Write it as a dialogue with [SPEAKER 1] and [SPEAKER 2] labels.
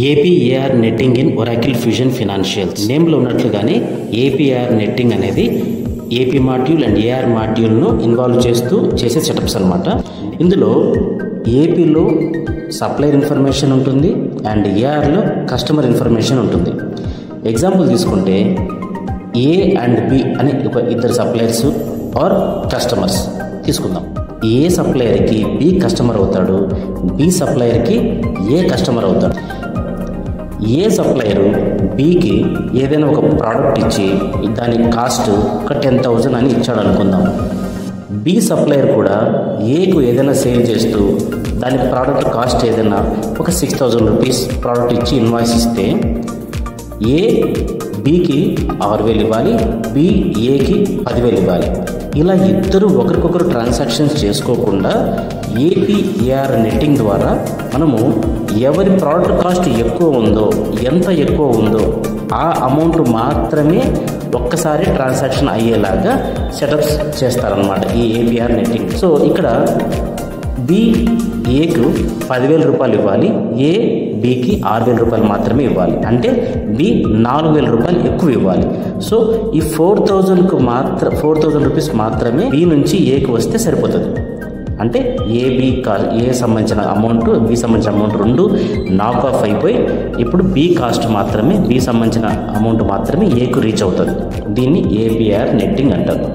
[SPEAKER 1] ఏపీఏఆర్ netting in Oracle Fusion financials. నేమ్లో ఉన్నట్లుగానే AP AR netting అనేది ఏపీ మాడ్యూల్ అండ్ ఏఆర్ మాడ్యూల్ను ఇన్వాల్వ్ చేస్తూ చేసే సెటప్స్ అనమాట. ఇందులో ఏపీలో సప్లయర్ ఇన్ఫర్మేషన్ ఉంటుంది అండ్ ఏఆర్లో కస్టమర్ ఇన్ఫర్మేషన్ ఉంటుంది. ఎగ్జాంపుల్ తీసుకుంటే ఏ అండ్ బి అని ఒక ఇద్దరు సప్లయర్స్ ఆర్ కస్టమర్స్ తీసుకుందాం. ఏ సప్లయర్కి బి కస్టమర్ అవుతాడు, బి సప్లయర్కి ఏ కస్టమర్ అవుతాడు. ఏ సప్లయరు బికి ఏదైనా ఒక ప్రోడక్ట్ ఇచ్చి దాని కాస్ట్ ఒక 10,000 అని ఇచ్చాడు అనుకుందాం. బి సప్లయర్ కూడా ఏకు ఏదైనా సేల్ చేస్తూ దాని ప్రోడక్ట్ కాస్ట్ ఏదైనా ఒక 6,000 రూపీస్ ప్రోడక్ట్ ఇచ్చి ఇన్వాయిస్ ఇస్తే ఏ బికి 6,000 ఇవ్వాలి, బి ఏకి 10,000 ఇవ్వాలి. ఇలా ఇద్దరు ఒకరికొకరు ట్రాన్సాక్షన్స్ చేసుకోకుండా ఏపీఏఆర్ నెట్టింగ్ ద్వారా మనము ఎవరి ప్రోడక్ట్ కాస్ట్ ఎక్కువ ఉందో, ఎంత ఎక్కువ ఉందో ఆ అమౌంట్ మాత్రమే ఒక్కసారి ట్రాన్సాక్షన్ అయ్యేలాగా సెటప్స్ చేస్తారనమాట ఈ ఏపీఆర్ నెట్టింగ్. సో ఇక్కడ బి ఏకు 10,000 రూపాయలు ఇవ్వాలి, ఏ బికి 6,000 రూపాయలు మాత్రమే ఇవ్వాలి. అంటే బి 4,000 రూపాయలు ఎక్కువ ఇవ్వాలి. సో ఈ 4,000 రూపీస్ మాత్రమే బి నుంచి ఏకి వస్తే సరిపోతుంది. అంటే ఏ సంబంధించిన అమౌంట్, బి సంబంధించిన అమౌంట్ రెండు నాక్ ఆఫ్ అయిపోయి ఇప్పుడు బి కాస్ట్ మాత్రమే, బి సంబంధించిన అమౌంట్ మాత్రమే ఏకు రీచ్ అవుతుంది. దీన్ని ఏపీఆర్ నెట్టింగ్ అంటారు.